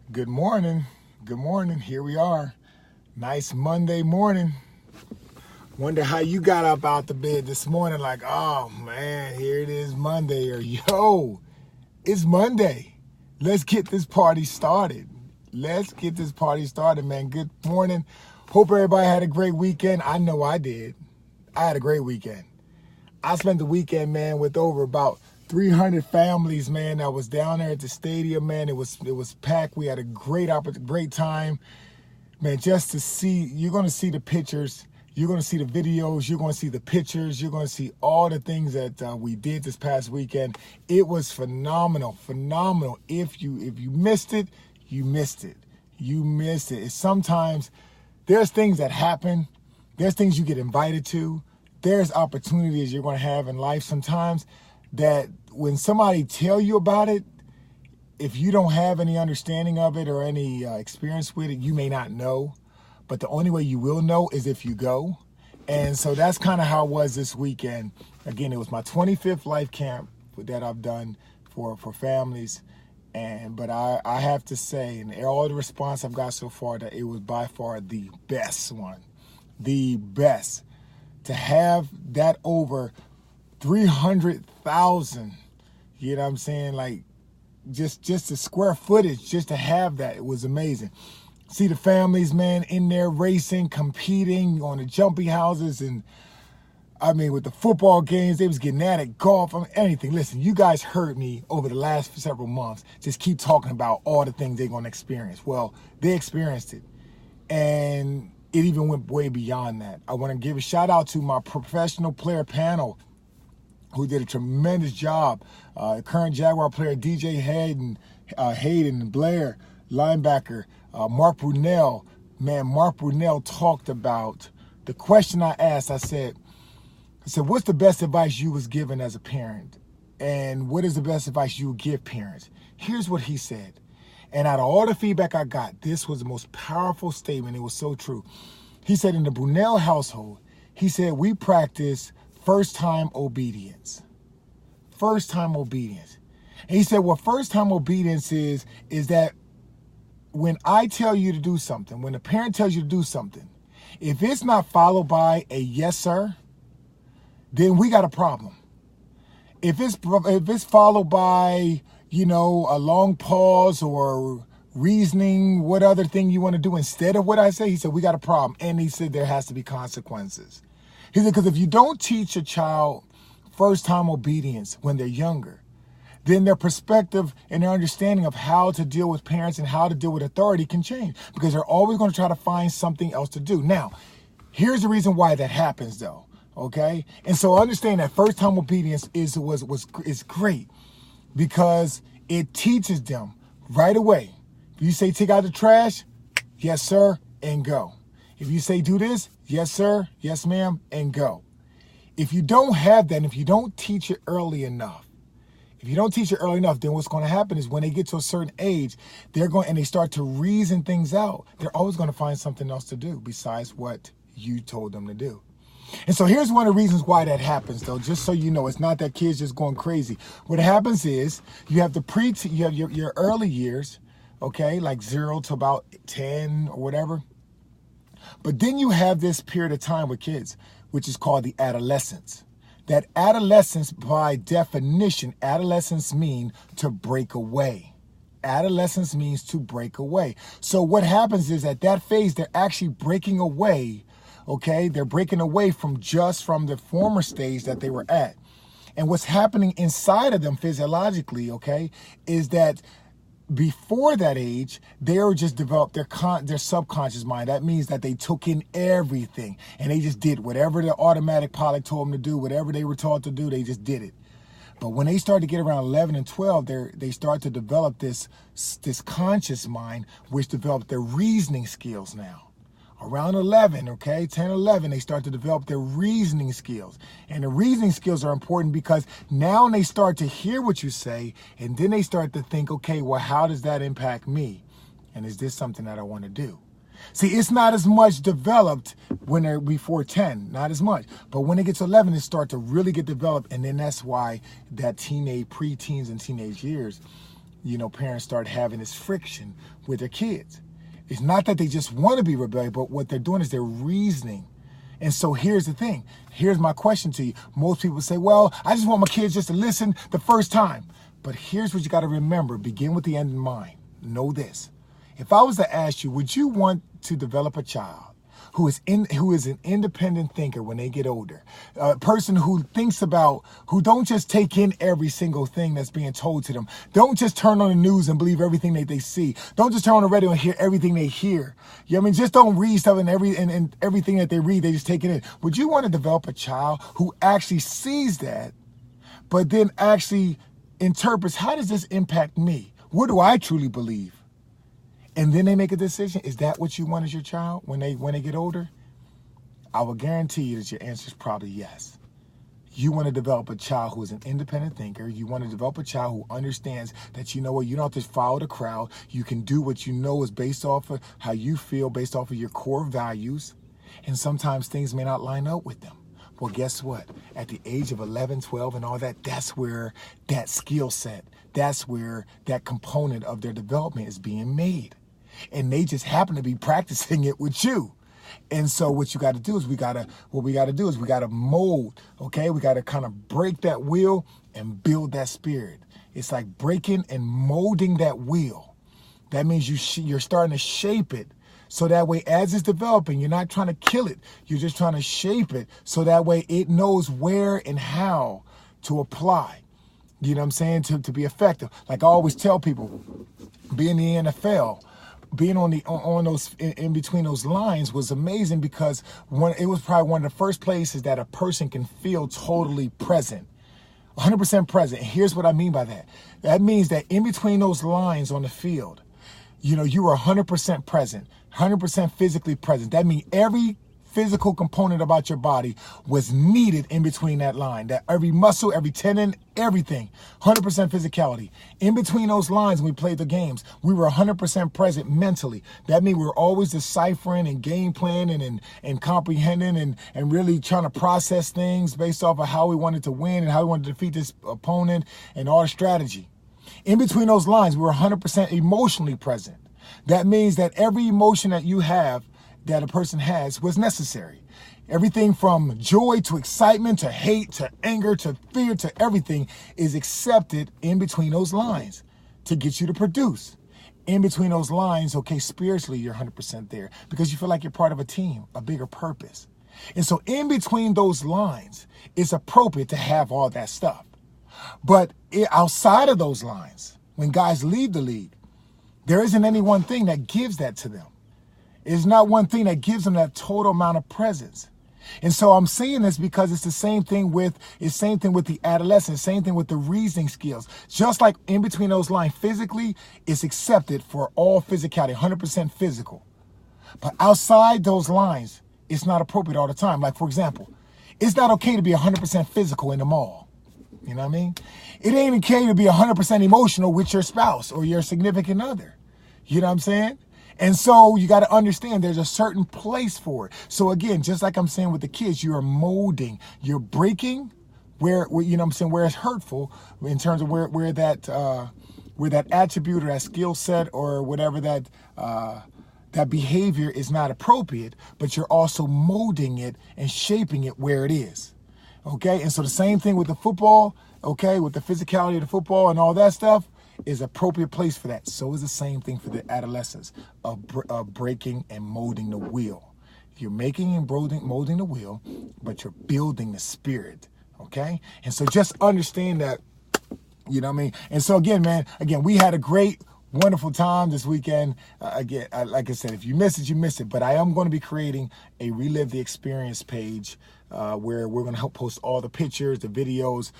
Good morning. Good morning. Here we are. Nice Monday morning. Wonder how you got up out the bed this morning like, oh man, here it is Monday. Or yo, it's Monday. Let's get this party started. Let's get this party started, man. Good morning. Hope everybody had a great weekend. I know I did. I had a great weekend. I spent the weekend, man, with over about 300 families, man, that was down there at the stadium, man. It was packed. We had a great time, man. Just to see, you're going to see the pictures, you're going to see the videos, you're going to see the pictures, you're going to see all the things that we did this past weekend. It was phenomenal. If you missed it, you missed it. It's sometimes there's things that happen, there's things you get invited to, there's opportunities you're going to have in life sometimes that when somebody tell you about it, if you don't have any understanding of it or any experience with it, you may not know. But the only way you will know is if you go. And so that's kind of how it was this weekend. Again, it was my 25th life camp that I've done for families. But I have to say, and all the response I've got so far, that it was by far the best one. The best. To have that over 300,000, you know what I'm saying? Like just the square footage, just to have that, it was amazing. See the families, man, in there racing, competing on the jumping houses, and I mean, with the football games, they was getting at it, golf, anything. Listen, you guys heard me over the last several months just keep talking about all the things they're going to experience. Well, they experienced it, and it even went way beyond that. I want to give a shout out to my professional player panel, who did a tremendous job. Current Jaguar player DJ Hayden Blair, linebacker, Mark Brunell. Man, Mark Brunell talked about the question I asked. I said, what's the best advice you was given as a parent? And what is the best advice you would give parents? Here's what he said. And out of all the feedback I got, this was the most powerful statement. It was so true. He said, in the Brunell household, he said, we practice first-time obedience. First-time obedience. And he said, what first-time obedience is that when I tell you to do something, when a parent tells you to do something, if it's not followed by a yes, sir, then we got a problem. If it's followed by, a long pause or reasoning, what other thing you want to do instead of what I say, he said, we got a problem. And he said, there has to be consequences. He said, because if you don't teach a child first-time obedience when they're younger, then their perspective and their understanding of how to deal with parents and how to deal with authority can change, because they're always going to try to find something else to do. Now, here's the reason why that happens, though, okay? And so understand that first-time obedience is great, because it teaches them right away. If you say take out the trash, yes, sir, and go. If you say do this, yes, sir, yes, ma'am, and go. If you don't have that, and if you don't teach it early enough, then what's going to happen is when they get to a certain age, they start to reason things out. They're always going to find something else to do besides what you told them to do. And so here's one of the reasons why that happens, though, just so you know. It's not that kids just going crazy. What happens is you have you have your early years, okay, like 0 to about 10 or whatever. But then you have this period of time with kids, which is called the adolescence. That adolescence, by definition, adolescence means to break away. Adolescence means to break away. So what happens is at that phase, they're actually breaking away, okay? They're breaking away from the former stage that they were at. And what's happening inside of them physiologically, okay, is that before that age, they were just developed their subconscious mind. That means that they took in everything and they just did whatever the automatic pilot told them to do, whatever they were taught to do, they just did it. But when they start to get around 11 and 12, they start to develop this conscious mind, which develops their reasoning skills now. Around 11, okay, 10, 11, they start to develop their reasoning skills. And the reasoning skills are important because now they start to hear what you say, and then they start to think, okay, well, how does that impact me? And is this something that I want to do? See, it's not as much developed when they're before 10, not as much. But when they get to 11, it starts to really get developed, and then that's why that preteens and teenage years, parents start having this friction with their kids. It's not that they just want to be rebellious, but what they're doing is they're reasoning. And so here's the thing. Here's my question to you. Most people say, well, I just want my kids just to listen the first time. But here's what you got to remember. Begin with the end in mind. Know this. If I was to ask you, would you want to develop a child who is an independent thinker when they get older, a person who who don't just take in every single thing that's being told to them, don't just turn on the news and believe everything that they see, don't just turn on the radio and hear everything they hear, just don't read stuff and everything that they read, they just take it in. Would you want to develop a child who actually sees that, but then actually interprets, how does this impact me? What do I truly believe? And then they make a decision. Is that what you want as your child when they get older? I will guarantee you that your answer is probably yes. You want to develop a child who is an independent thinker. You want to develop a child who understands that, you don't have to follow the crowd. You can do what you know is based off of how you feel, based off of your core values. And sometimes things may not line up with them. Well, guess what? At the age of 11, 12 and all that, that's where that skill set, that's where that component of their development is being made. And they just happen to be practicing it with you. And so what you got to do is we got to mold, okay? We got to kind of break that wheel and build that spirit. It's like breaking and molding that wheel. That means you're starting to shape it. So that way, as it's developing, you're not trying to kill it. You're just trying to shape it so that way it knows where and how to apply. You know what I'm saying? To be effective. Like I always tell people, being in the NFL, being on those in between those lines was amazing, because it was probably one of the first places that a person can feel totally present, 100% present. And here's what I mean by that. That means that in between those lines on the field, you are 100% present, 100% physically present. That means every physical component about your body was needed in between that line. That every muscle, every tendon, everything, 100% physicality. In between those lines, when we played the games, we were 100% present mentally. That means we were always deciphering and game planning and comprehending and really trying to process things based off of how we wanted to win and how we wanted to defeat this opponent and our strategy. In between those lines, we were 100% emotionally present. That means that every emotion that you have, that a person has, was necessary. Everything from joy to excitement to hate to anger to fear to everything is accepted in between those lines to get you to produce. In between those lines, okay, spiritually, you're 100% there because you feel like you're part of a team, a bigger purpose. And so in between those lines, it's appropriate to have all that stuff. But outside of those lines, when guys leave the league, there isn't any one thing that gives that to them. It's not one thing that gives them that total amount of presence. And so I'm saying this because it's the same thing with the adolescents, same thing with the reasoning skills. Just like in between those lines, physically, it's accepted for all physicality, 100% physical. But outside those lines, it's not appropriate all the time. Like, for example, it's not okay to be 100% physical in the mall. You know what I mean? It ain't okay to be 100% emotional with your spouse or your significant other. You know what I'm saying? And so you got to understand there's a certain place for it. So again, just like I'm saying with the kids, you are molding, you're breaking where you know what I'm saying, where it's hurtful in terms of where that attribute or that skill set or whatever that behavior is not appropriate, but you're also molding it and shaping it where it is. Okay. And so the same thing with the football, okay, with the physicality of the football and all that stuff, is appropriate place for that. So is the same thing for the adolescents of breaking and molding the wheel. You're making and molding the wheel, but you're building the spirit. Okay. And so just understand that, you know what I mean? And so again, we had a great, wonderful time this weekend. Again, like I said, if you missed it, you missed it. But I am going to be creating a Relive the Experience page where we're going to help post all the pictures, the videos,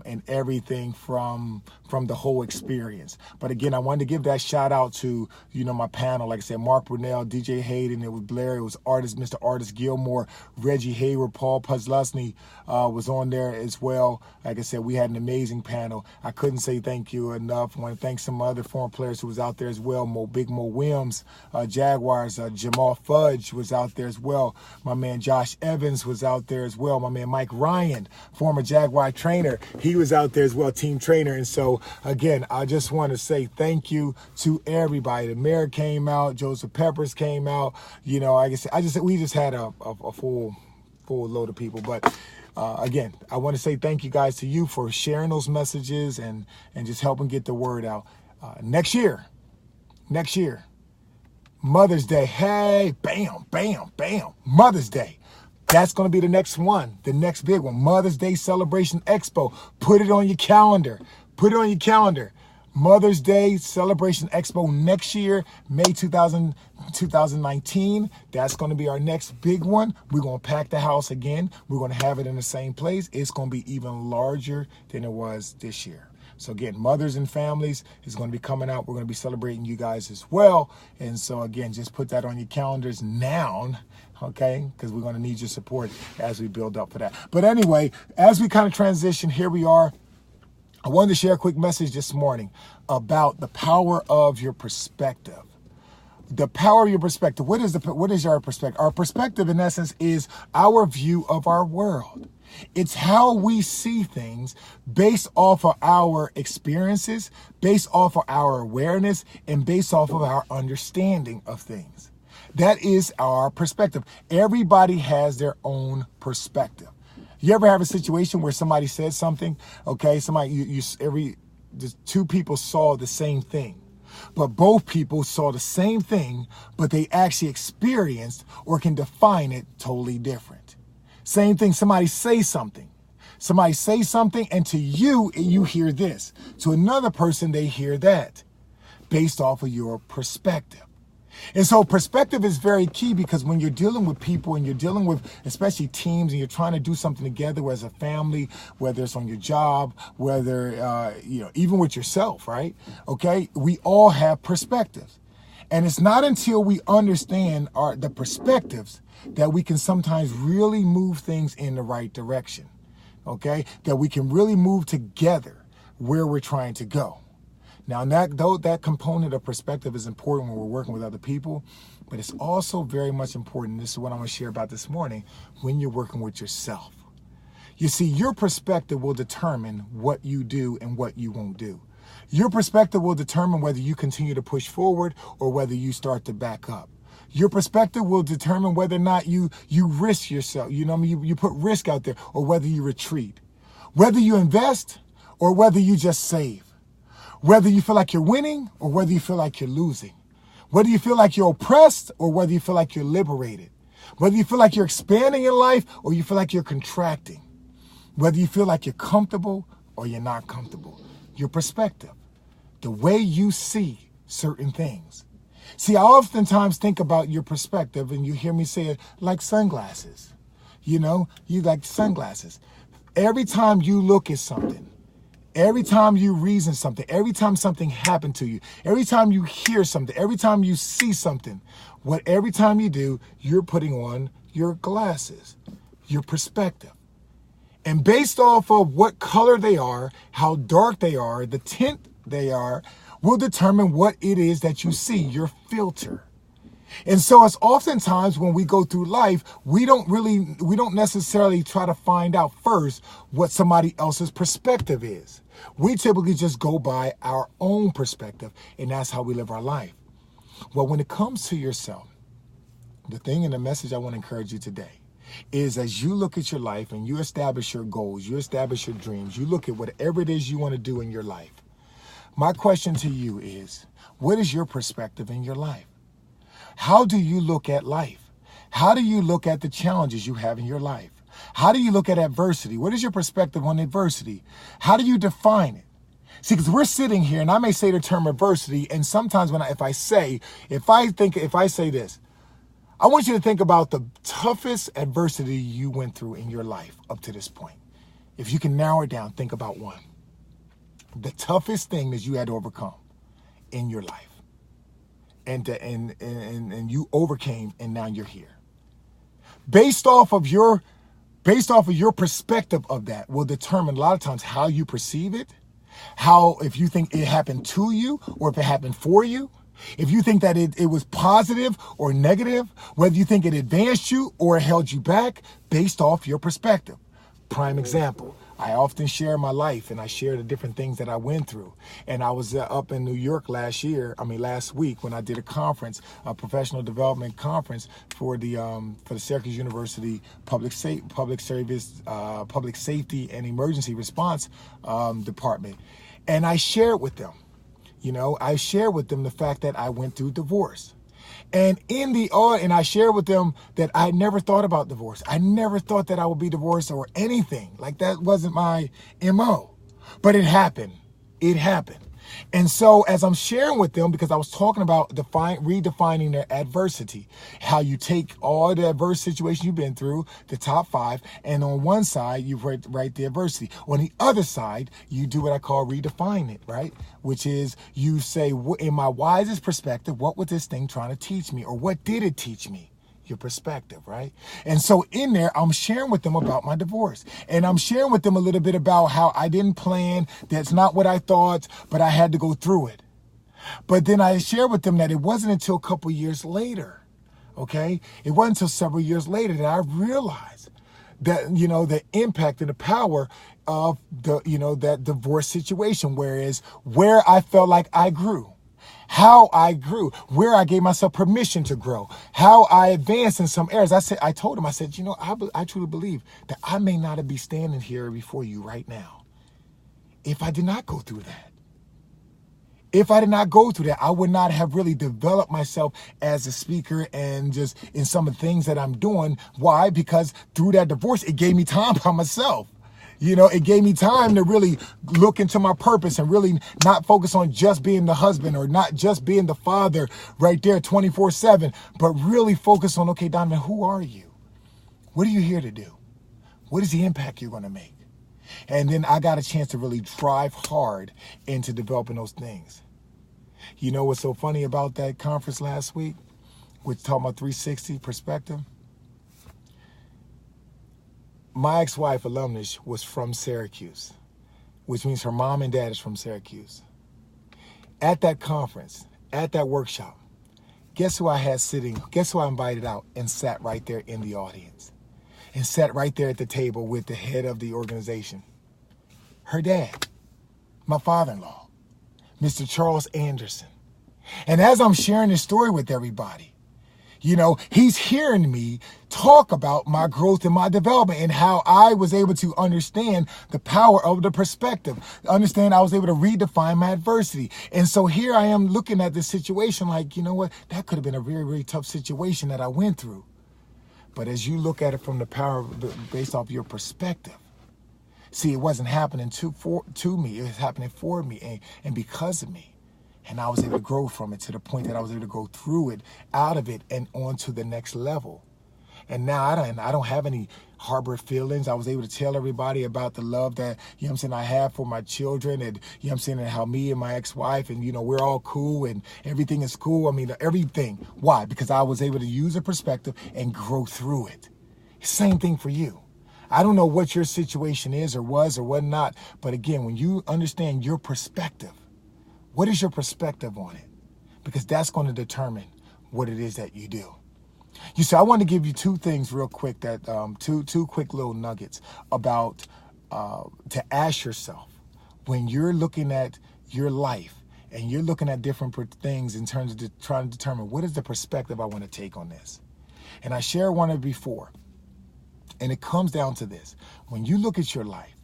and everything from the whole experience. But again, I wanted to give that shout out to, my panel. Like I said, Mark Brunell, DJ Hayden, it was Blair, it was Mr. Artist Gilmore, Reggie Hayward, Paul Puzlesny was on there as well. Like I said, we had an amazing panel. I couldn't say thank you enough. I want to thank some other former players who was out there as well. Big Mo Williams, Jaguars, Jamal Fudge was out there as well. My man Josh Evans was out out there as well. My man Mike Ryan, former Jaguar trainer, he was out there as well, team trainer. And so, again, I just want to say thank you to everybody. The mayor came out, Joseph Peppers came out. You know, we just had a full load of people. But again, I want to say thank you guys to you for sharing those messages and just helping get the word out. Next year, Mother's Day. Hey, bam, bam, bam. Mother's Day. That's going to be the next one, the next big one. Mother's Day Celebration Expo. Put it on your calendar. Put it on your calendar. Mother's Day Celebration Expo next year, May 2019. That's going to be our next big one. We're going to pack the house again. We're going to have it in the same place. It's going to be even larger than it was this year. So again, mothers and families is going to be coming out. We're going to be celebrating you guys as well. And so again, just put that on your calendars now, okay? Because we're going to need your support as we build up for that. But anyway, as we kind of transition, here we are. I wanted to share a quick message this morning about the power of your perspective. The power of your perspective. What is our perspective? Our perspective, in essence, is our view of our world. It's how we see things based off of our experiences, based off of our awareness, and based off of our understanding of things. That is our perspective. Everybody has their own perspective. You ever have a situation where somebody said something, okay, two people saw the same thing, but both people saw the same thing, but they actually experienced or can define it totally different. Same thing, somebody say something, and to you hear this. To another person, they hear that based off of your perspective. And so perspective is very key, because when you're dealing with people and you're dealing with especially teams and you're trying to do something together as a family, whether it's on your job, whether, even with yourself, right? Okay, we all have perspectives. And it's not until we understand the perspectives that we can sometimes really move things in the right direction, okay? That we can really move together where we're trying to go. Now, that component of perspective is important when we're working with other people, but it's also very much important, this is what I'm going to share about this morning, when you're working with yourself. You see, your perspective will determine what you do and what you won't do. Your perspective will determine whether you continue to push forward or whether you start to back up. Your perspective will determine whether or not you risk yourself, you put risk out there, or whether you retreat. Whether you invest or whether you just save. Whether you feel like you're winning or whether you feel like you're losing. Whether you feel like you're oppressed or whether you feel like you're liberated. Whether you feel like you're expanding in life or you feel like you're contracting. Whether you feel like you're comfortable or you're not comfortable. Your perspective. The way you see certain things. See, I oftentimes think about your perspective, and you hear me say it like sunglasses. You like sunglasses. Every time you look at something, every time you reason something, every time something happened to you, every time you hear something, every time you see something, every time you do, you're putting on your glasses, your perspective. And based off of what color they are, how dark they are, the tint they are, will determine what it is that you see, your filter. And so it's oftentimes when we go through life, we don't necessarily try to find out first what somebody else's perspective is. We typically just go by our own perspective, and that's how we live our life. Well, when it comes to yourself, the thing and the message I want to encourage you today is, as you look at your life and you establish your goals, you establish your dreams, you look at whatever it is you want to do in your life. My question to you is, what is your perspective in your life? How do you look at life? How do you look at the challenges you have in your life? How do you look at adversity? What is your perspective on adversity? How do you define it? See, because we're sitting here, and I may say the term adversity, and sometimes if I say this, I want you to think about the toughest adversity you went through in your life up to this point. If you can narrow it down, think about one. The toughest thing that you had to overcome in your life. And you overcame, and now you're here. Based off of your perspective of that will determine a lot of times how you perceive it, if you think it happened to you or if it happened for you. If you think that it was positive or negative, whether you think it advanced you or it held you back based off your perspective. Prime example, I often share my life and I share the different things that I went through. And I was up in New York last week when I did a conference, a professional development conference for the Syracuse University Public Safety and Emergency Response Department. And I shared with them. I shared with them the fact that I went through divorce. And and I shared with them that I never thought about divorce. I never thought that I would be divorced or anything. Like, that wasn't my MO. But it happened. It happened. And so as I'm sharing with them, because I was talking about redefining their adversity, how you take all the adverse situations you've been through, the top 5, and on one side, you write the adversity. On the other side, you do what I call redefine it, right? Which is you say, in my wisest perspective, what was this thing trying to teach me? Or what did it teach me? Your perspective, right? And so in there, I'm sharing with them about my divorce. And I'm sharing with them a little bit about how I didn't plan. That's not what I thought, but I had to go through it. But then I shared with them that it wasn't until a couple years later, okay? It wasn't until several years later that I realized that, the impact and the power of that divorce situation, whereas where I felt like I grew. How I grew, where I gave myself permission to grow, how I advanced in some areas. I told him, I said, I truly believe that I may not be standing here before you right now if I did not go through that. If I did not go through that, I would not have really developed myself as a speaker and just in some of the things that I'm doing. Why? Because through that divorce, it gave me time by myself. It gave me time to really look into my purpose and really not focus on just being the husband or not just being the father right there 24/7, but really focus on, okay, Donovan, who are you? What are you here to do? What is the impact you're going to make? And then I got a chance to really drive hard into developing those things. What's so funny about that conference last week? We're talking about 360 perspective. My ex-wife, alumnus, was from Syracuse, which means her mom and dad is from Syracuse. At that conference, at that workshop, guess who I invited out and sat right there in the audience and sat right there at the table with the head of the organization? Her dad, my father-in-law, Mr. Charles Anderson. And as I'm sharing this story with everybody, he's hearing me talk about my growth and my development and how I was able to understand the power of the perspective. Understand I was able to redefine my adversity. And so here I am looking at this situation like, that could have been a very, very tough situation that I went through. But as you look at it from the power based off your perspective, see, it wasn't happening to me. It was happening for me and because of me. And I was able to grow from it to the point that I was able to go through it, out of it, and on to the next level. And now I don't have any harbor feelings. I was able to tell everybody about the love that, I have for my children and, and how me and my ex-wife and, we're all cool and everything is cool. Everything. Why? Because I was able to use a perspective and grow through it. Same thing for you. I don't know what your situation is or was or what not. But again, when you understand your perspective, what is your perspective on it? Because that's going to determine what it is that you do. You see, I want to give you two things real quick, that two quick little nuggets about to ask yourself when you're looking at your life and you're looking at different things in terms of trying to determine what is the perspective I want to take on this. And I shared one of it before, and it comes down to this. When you look at your life,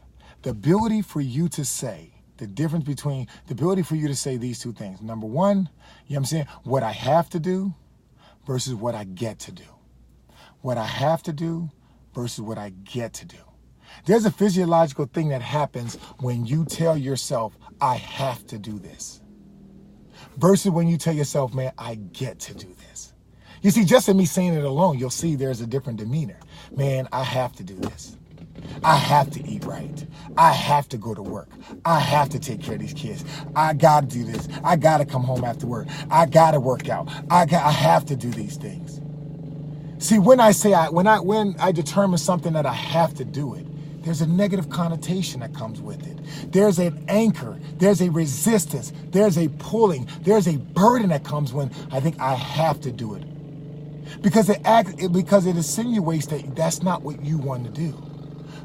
the ability for you to say, the difference between the ability for you to say these two things. Number one, what I have to do versus what I get to do. What I have to do versus what I get to do. There's a physiological thing that happens when you tell yourself, I have to do this. Versus when you tell yourself, man, I get to do this. You see, just in me saying it alone, you'll see there's a different demeanor. Man, I have to do this. I have to eat right. I have to go to work. I have to take care of these kids. I got to do this. I got to come home after work. I got to work out. I have to do these things. See, when I say when I determine something that I have to do it, there's a negative connotation that comes with it. There's an anchor, there's a resistance, there's a pulling, there's a burden that comes when I think I have to do it. Because it insinuates that that's not what you want to do.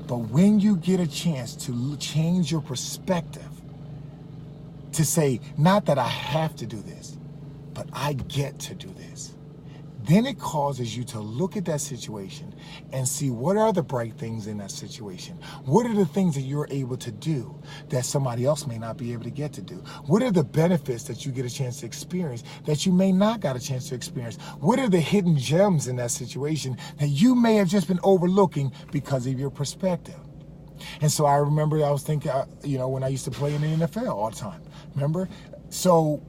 But when you get a chance to change your perspective, to say, not that I have to do this, but I get to do this, then it causes you to look at that situation and see what are the bright things in that situation. What are the things that you're able to do that somebody else may not be able to get to do? What are the benefits that you get a chance to experience that you may not got a chance to experience? What are the hidden gems in that situation that you may have just been overlooking because of your perspective? And so I remember I was thinking, when I used to play in the NFL all the time, remember? So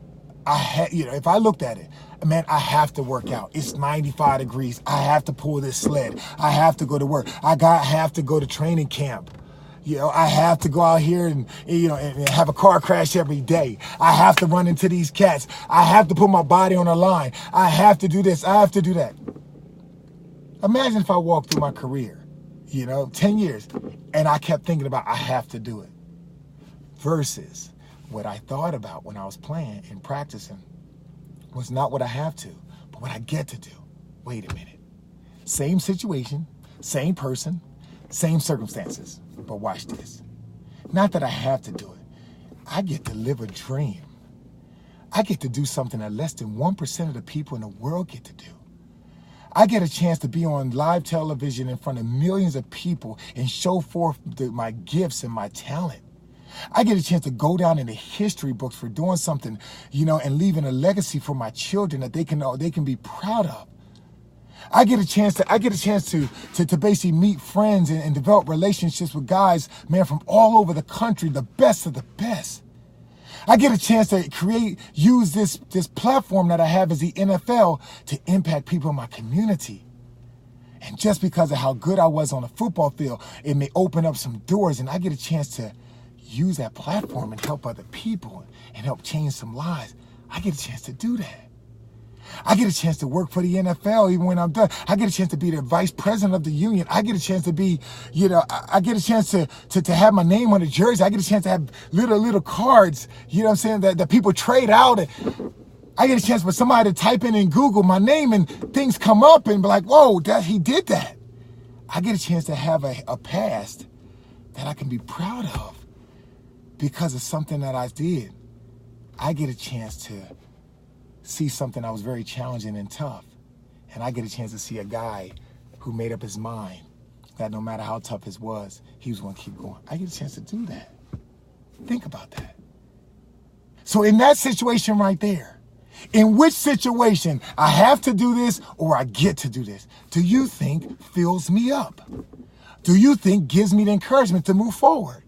I had, if I looked at it, man, I have to work out. It's 95 degrees. I have to pull this sled. I have to go to work. I have to go to training camp. I have to go out here and have a car crash every day. I have to run into these cats. I have to put my body on the line. I have to do this. I have to do that. Imagine if I walked through my career, 10 years, and I kept thinking about I have to do it versus what I thought about when I was playing and practicing was not what I have to, but what I get to do. Wait a minute. Same situation, same person, same circumstances, but watch this. Not that I have to do it. I get to live a dream. I get to do something that less than 1% of the people in the world get to do. I get a chance to be on live television in front of millions of people and show forth my gifts and my talent. I get a chance to go down in the history books for doing something, and leaving a legacy for my children that they can be proud of. I get a chance to basically meet friends and develop relationships with guys, man, from all over the country, the best of the best. I get a chance to use this platform that I have as the NFL to impact people in my community. And just because of how good I was on the football field, it may open up some doors, and I get a chance to use that platform and help other people and help change some lives. I get a chance to do that. I get a chance to work for the NFL even when I'm done. I get a chance to be the vice president of the union. I get a chance to be, I get a chance to have my name on the jersey. I get a chance to have little cards, that people trade out. I get a chance for somebody to type in Google my name and things come up and be like, whoa, he did that. I get a chance to have a past that I can be proud of. Because of something that I did. I get a chance to see something that was very challenging and tough. And I get a chance to see a guy who made up his mind that no matter how tough it was, he was going to keep going. I get a chance to do that. Think about that. So in that situation right there, in which situation I have to do this or I get to do this, do you think fills me up? Do you think gives me the encouragement to move forward?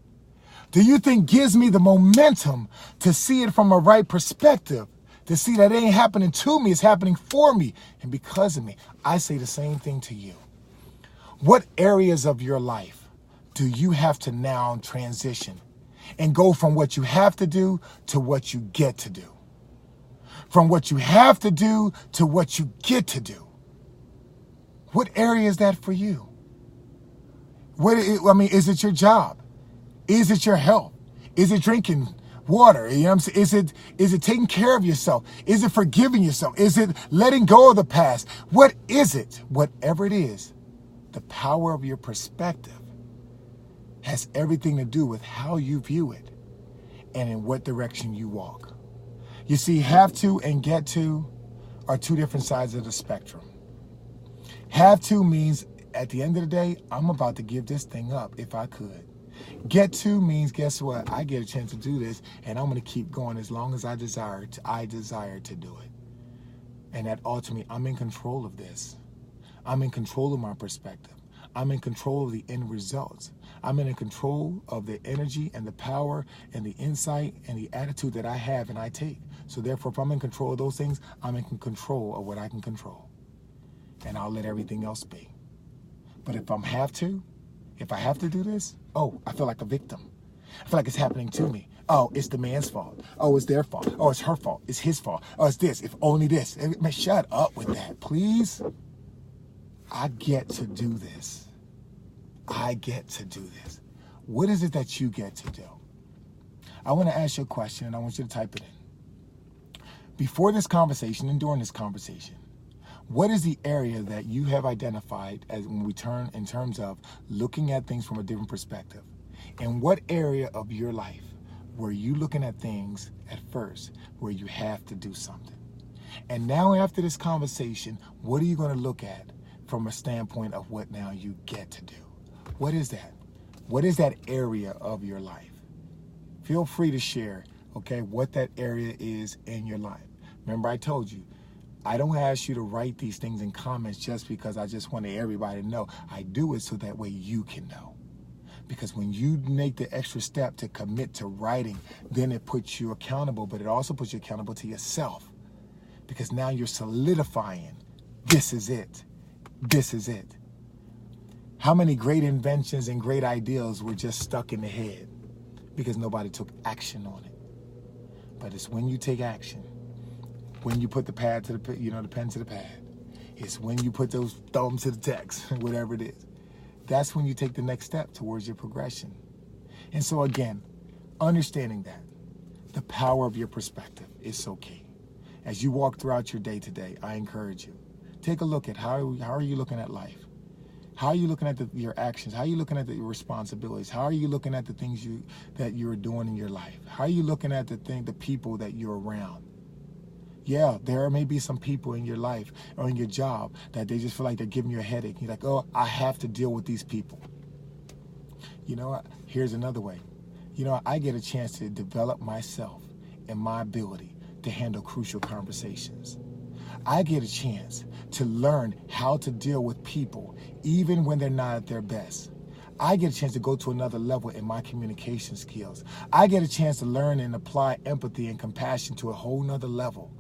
Do you think gives me the momentum to see it from a right perspective, to see that it ain't happening to me, it's happening for me and because of me? I say the same thing to you. What areas of your life do you have to now transition and go from what you have to do to what you get to do? From what you have to do to what you get to do? What area is that for you? Is it your job? Is it your health? Is it drinking water? Is it taking care of yourself? Is it forgiving yourself? Is it letting go of the past? What is it? Whatever it is, the power of your perspective has everything to do with how you view it and in what direction you walk. You see, have to and get to are two different sides of the spectrum. Have to means at the end of the day, I'm about to give this thing up if I could. Get to means, guess what? I get a chance to do this, and I'm going to keep going as long as I desire to do it. And that ultimately, I'm in control of this. I'm in control of my perspective. I'm in control of the end results. I'm in control of the energy and the power and the insight and the attitude that I have and I take. So therefore, if I'm in control of those things, I'm in control of what I can control. And I'll let everything else be. But if I have to do this, I feel like a victim. I feel like it's happening to me. Oh, it's the man's fault. Oh, it's their fault. Oh, it's her fault. It's his fault. Oh, it's this. If only this. Man, shut up with that, please. I get to do this. I get to do this. What is it that you get to do? I want to ask you a question, and I want you to type it in. Before this conversation and during this conversation, what is the area that you have identified as when we turn in terms of looking at things from a different perspective? And what area of your life were you looking at things at first where you have to do something? And now after this conversation, what are you going to look at from a standpoint of what now you get to do? What is that? What is that area of your life? Feel free to share, okay, what that area is in your life. Remember, I told you, I don't ask you to write these things in comments just because I just want everybody to know. I do it so that way you can know. Because when you make the extra step to commit to writing, then it puts you accountable, but it also puts you accountable to yourself. Because now you're solidifying, this is it. This is it. How many great inventions and great ideas were just stuck in the head because nobody took action on it? But it's when you take action, when you put the pad to the pen to the pad. It's when you put those thumbs to the text, whatever it is. That's when you take the next step towards your progression. And so again, understanding that the power of your perspective is so key. As you walk throughout your day today, I encourage you, take a look at how are you looking at life? How are you looking at your actions? How are you looking at your responsibilities? How are you looking at the things that you're doing in your life? How are you looking at the people that you're around? Yeah, there may be some people in your life or in your job that they just feel like they're giving you a headache. You're like, oh, I have to deal with these people. You know what? Here's another way. You know, I get a chance to develop myself and my ability to handle crucial conversations. I get a chance to learn how to deal with people even when they're not at their best. I get a chance to go to another level in my communication skills. I get a chance to learn and apply empathy and compassion to a whole nother level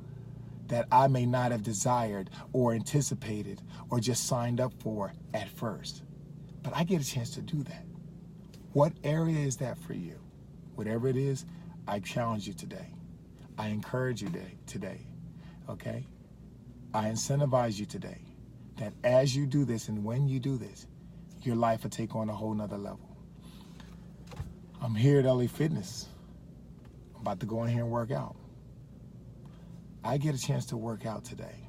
that I may not have desired or anticipated or just signed up for at first. But I get a chance to do that. What area is that for you? Whatever it is, I challenge you today. I encourage you today, okay? I incentivize you today that as you do this and when you do this, your life will take on a whole nother level. I'm here at LA Fitness. I'm about to go in here and work out. I get a chance to work out today.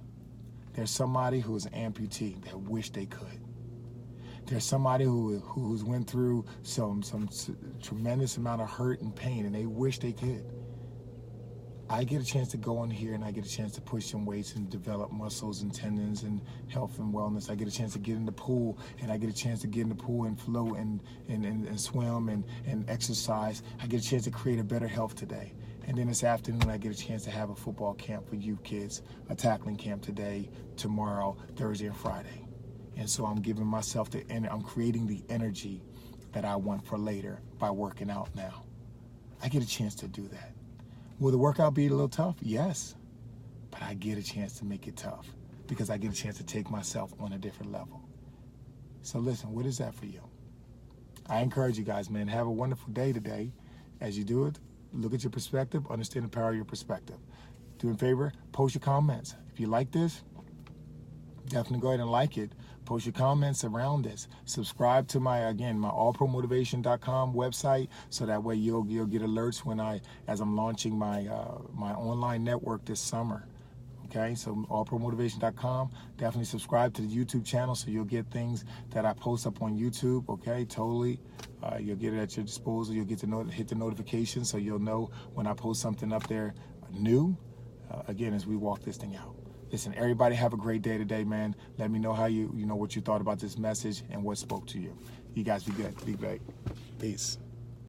There's somebody who is an amputee that wish they could. There's somebody who's went through some tremendous amount of hurt and pain and they wish they could. I get a chance to go in here and I get a chance to push some weights and develop muscles and tendons and health and wellness. I get a chance to get in the pool and I get a chance to get in the pool and float and swim and exercise. I get a chance to create a better health today. And then this afternoon, I get a chance to have a football camp for you kids, a tackling camp today, tomorrow, Thursday, and Friday. And so I'm giving myself I'm creating the energy that I want for later by working out now. I get a chance to do that. Will the workout be a little tough? Yes. But I get a chance to make it tough because I get a chance to take myself on a different level. So listen, what is that for you? I encourage you guys, man, have a wonderful day today. As you do it, look at your perspective, understand the power of your perspective. Do me a favor, post your comments. If you like this, definitely go ahead and like it. Post your comments around this. Subscribe to my allpromotivation.com website so that way you'll get alerts as I'm launching my online network this summer. Okay, so allpromotivation.com. Definitely subscribe to the YouTube channel so you'll get things that I post up on YouTube. Okay, totally. You'll get it at your disposal. You'll get to hit the notifications so you'll know when I post something up there new. Again, as we walk this thing out. Listen, everybody have a great day today, man. Let me know how you know what you thought about this message and what spoke to you. You guys be good. Be great. Peace.